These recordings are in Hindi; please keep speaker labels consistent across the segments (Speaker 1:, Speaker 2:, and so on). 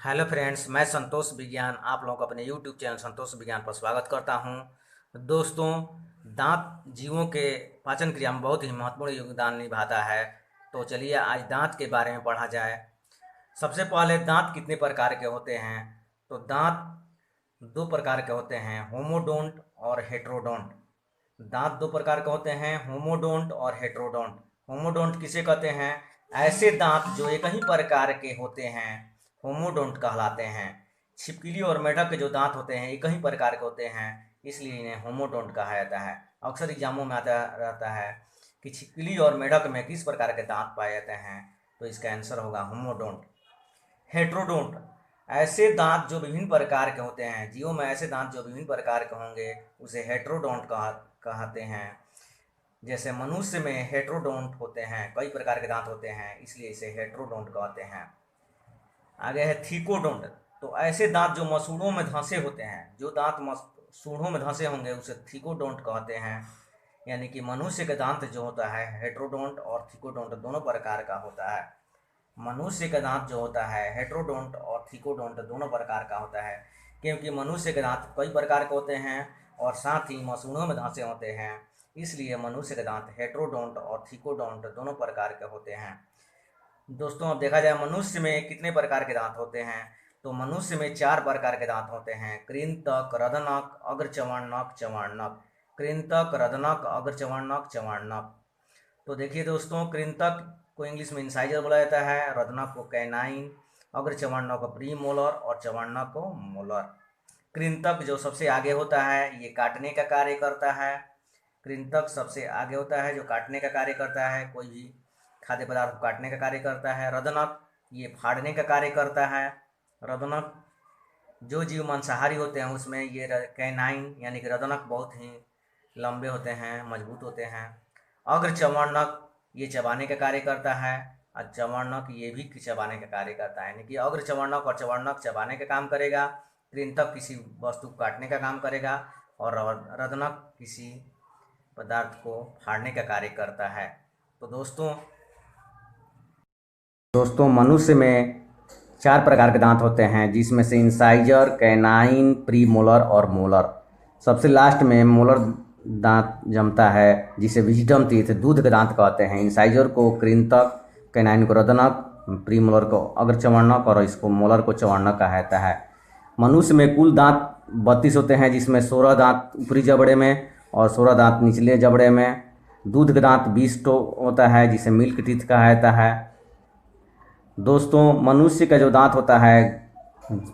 Speaker 1: हेलो फ्रेंड्स, मैं संतोष विज्ञान आप लोगों को अपने यूट्यूब चैनल संतोष विज्ञान पर स्वागत करता हूं। दोस्तों, दांत जीवों के पाचन क्रिया में बहुत ही महत्वपूर्ण योगदान निभाता है। तो चलिए आज दांत के बारे में पढ़ा जाए। सबसे पहले दांत कितने प्रकार के होते हैं? तो दांत दो प्रकार के होते हैं, होमोडोंट और हेट्रोडोंट। दांत दो प्रकार के होते हैं, होमोडोंट और हेट्रोडोंट। होमोडोंट किसे कहते हैं? ऐसे दांत जो एक ही प्रकार के होते हैं होमोडोंट कहलाते हैं। छिपकली और मेढक के जो दांत होते हैं एक ही प्रकार के होते हैं, इसलिए इन्हें होमोडोंट कहा जाता है। अक्सर एग्जामों में आता रहता है कि छिपकली और मेढक में किस प्रकार के दांत पाए जाते हैं, तो इसका आंसर होगा होमोडोंट। हेट्रोडोंट ऐसे दांत जो विभिन्न प्रकार के होते हैं, जीवों में ऐसे दांत जो विभिन्न प्रकार के होंगे उसे हेट्रोडोंट कहते हैं। जैसे मनुष्य में हेट्रोडोंट होते हैं, कई प्रकार के दांत होते हैं, इसलिए इसे हेट्रोडोंट कहते हैं। आगे है थीकोडोंट। तो ऐसे दांत जो मसूड़ों में धंसे होते हैं, जो दांत सूढ़ों में धंसे होंगे उसे थीकोडोंट कहते हैं। यानी कि मनुष्य के दांत जो होता है हेट्रोडोंट और थीकोडोंट दोनों प्रकार का होता है। मनुष्य का दांत जो होता है हेट्रोडोंट और थीकोडोंट दोनों प्रकार का होता है, क्योंकि मनुष्य के दांत कई प्रकार के होते हैं और साथ ही मसूड़ों में धंसे होते हैं, इसलिए मनुष्य के दांत हेट्रोडोंट और थीकोडोंट दोनों प्रकार के होते हैं। दोस्तों, अब देखा जाए मनुष्य में कितने प्रकार के दांत होते हैं, तो मनुष्य में चार प्रकार के दांत होते हैं, कृंतक, रदनक, अग्रचर्वणक, चर्वणक। कृंतक, रदनक, अग्रचर्वणक, चर्वणक। तो देखिए दोस्तों, कृंतक को इंग्लिश में इंसाइजर बोला जाता है, रदनक को कैनाइन, अग्रचर्वणक को प्री मोलर और चर्वणक को मोलर। कृंतक जो सबसे आगे होता है ये काटने का कार्य करता है। कृंतक सबसे आगे होता है जो काटने का कार्य करता है, कोई भी खाद्य पदार्थ को काटने का कार्य करता है। रदनक ये फाड़ने का कार्य करता है। रदनक जो जीव मांसाहारी होते हैं उसमें ये कैनाइन यानी कि रदनक बहुत ही लंबे होते हैं, मजबूत होते हैं। अग्र चर्वणक ये चबाने का कार्य करता है, और चर्वणक ये भी चबाने का कार्य करता है, यानी कि अग्र चर्वणक और चर्वणक चबाने का काम करेगा, कृंतक किसी वस्तु को काटने का काम करेगा और रदनक किसी पदार्थ को फाड़ने का कार्य करता है। तो दोस्तों मनुष्य में चार प्रकार के दांत होते हैं, जिसमें से इंसाइजर, कैनाइन, प्री मोलर और मोलर। सबसे लास्ट में मोलर दांत जमता है, जिसे विजडम टीथ दूध के दांत कहते हैं। इंसाइजर को कृंतक, कैनाइन को रदनक, प्री मोलर को अग्रचर्वणक और इसको मोलर को चर्वणक कहा जाता है। मनुष्य में कुल दांत 32 होते हैं, जिसमें 16 दांत ऊपरी जबड़े में और 16 दांत निचले जबड़े में। दूध का दांत 20 तो होता है, जिसे मिल्क टीथ कहा जाता है। दोस्तों, मनुष्य का जो दांत होता है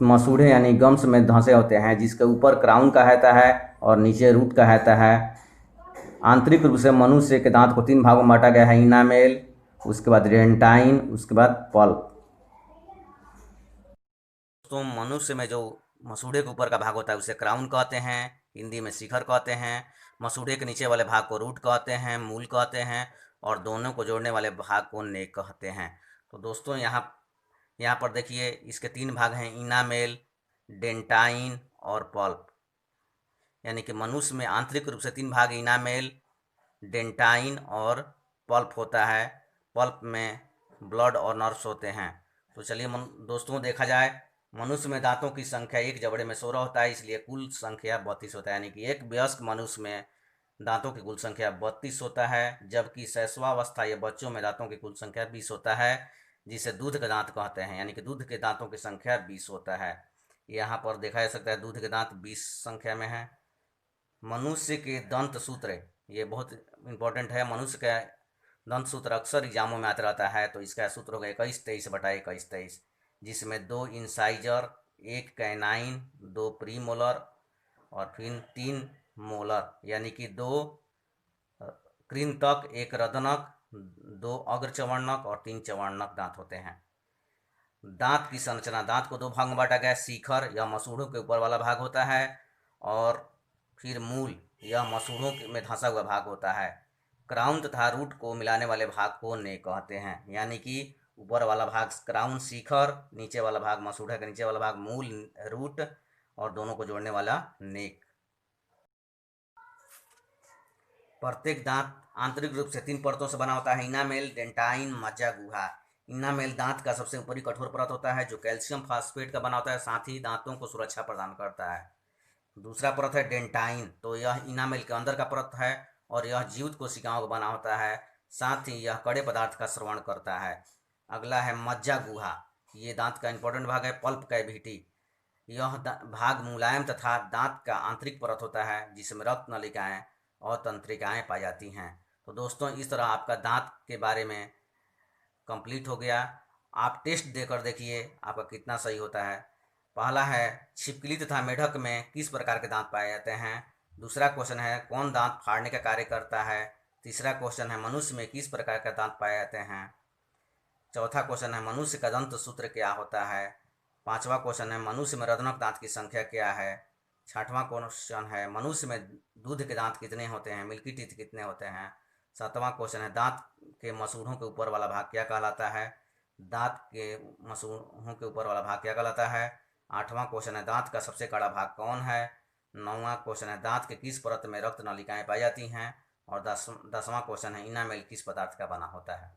Speaker 1: मसूड़े यानी गम्स में धंसे होते हैं, जिसके ऊपर क्राउन कहता है और नीचे रूट कहता है। आंतरिक रूप से मनुष्य के दांत को तीन भागों में बांटा गया है, इनामेल, उसके बाद डेंटाइन, उसके बाद पल्प। तो मनुष्य में जो मसूड़े के ऊपर का भाग होता है उसे क्राउन कहते हैं, हिंदी में शिखर कहते हैं। मसूड़े के नीचे वाले भाग को रूट कहते हैं, मूल कहते हैं, और दोनों को जोड़ने वाले भाग को नेक कहते हैं। तो दोस्तों यहाँ पर देखिए इसके तीन भाग हैं, इनामेल, डेंटाइन और पल्प। यानी कि मनुष्य में आंतरिक रूप से तीन भाग इनामेल, डेंटाइन और पल्प होता है। पल्प में ब्लड और नर्व्स होते हैं। तो चलिए दोस्तों, देखा जाए मनुष्य में दांतों की संख्या एक जबड़े में 16 होता है, इसलिए कुल संख्या 32 होता है। यानी कि एक वयस्क मनुष्य में दांतों की कुल संख्या 32 होता है, जबकि शैशवावस्था या बच्चों में दांतों की कुल संख्या 20 होता है, जिसे दूध के दांत कहते हैं। यानी कि दूध के दांतों की संख्या 20 होता है। यहाँ पर देखा जा सकता है दूध के दांत 20 संख्या में है। मनुष्य के दंत सूत्र, ये बहुत इंपॉर्टेंट है। मनुष्य का दंत सूत्र अक्सर एग्जामों में आता रहता है, तो इसका सूत्र होगा 21-23/21-23, जिसमें दो इंसाइजर, एक कैनाइन, दो प्री मोलर और फिर तीन मोलर, यानी कि दो कृंतक, एक रदनक, दो अग्रचर्वणक और तीन चर्वणक दांत होते हैं। दांत की संरचना, दांत को दो भाग में बांटा गया, शिखर यह मसूड़ों के ऊपर वाला भाग होता है, और फिर मूल यह मसूड़ों में धंसा हुआ भाग होता है। क्राउन तथा रूट को मिलाने वाले भाग को नेक कहते हैं। यानी कि ऊपर वाला भाग क्राउन शिखर, नीचे वाला भाग मसूड़ा का नीचे वाला भाग मूल रूट, और दोनों को जोड़ने वाला नेक। प्रत्येक दांत आंतरिक रूप से तीन परतों से बना होता है, इनामेल, डेंटाइन, मज्जा गुहा। इनामेल दांत का सबसे ऊपरी कठोर परत होता है जो कैल्शियम फास्फेट का बना होता है, साथ ही दांतों को सुरक्षा प्रदान करता है। दूसरा परत है डेंटाइन, तो यह इनामेल के अंदर का परत है और यह जीवित कोशिकाओं का बना होता है, साथ ही यह कड़े पदार्थ का श्रवण करता है। अगला है मज्जा गुहा, ये दांत का इंपॉर्टेंट भाग है। पल्प कैविटी, यह भाग मुलायम तथा दांत का आंतरिक परत होता है जिसमें रक्त नलिकाएं और तंत्रिकाएं पाई जाती हैं। तो दोस्तों, इस तरह आपका दांत के बारे में कंप्लीट हो गया। आप टेस्ट देकर देखिए आपका कितना सही होता है। पहला है छिपकली तथा मेढक में किस प्रकार के दांत पाए जाते हैं। दूसरा क्वेश्चन है कौन दांत फाड़ने का कार्य करता है। तीसरा क्वेश्चन है मनुष्य में किस प्रकार का दांत पाए जाते हैं। चौथा क्वेश्चन है मनुष्य का दंत सूत्र क्या होता है। पांचवा क्वेश्चन है मनुष्य में रत्नक दांत की संख्या क्या है। छठवां क्वेश्चन है मनुष्य में दूध के दांत कितने होते हैं, मिल्की टीथ कितने होते हैं। सातवां क्वेश्चन है दांत के मसूड़ों के ऊपर वाला भाग क्या कहलाता है। दांत के मसूड़ों के ऊपर वाला भाग क्या कहलाता है। आठवां क्वेश्चन है दांत का सबसे कड़ा भाग कौन है। नौवां क्वेश्चन है दांत के किस परत में रक्त नलिकाएं पाई जाती हैं। और दसवां क्वेश्चन है इनामेल किस पदार्थ का बना होता है।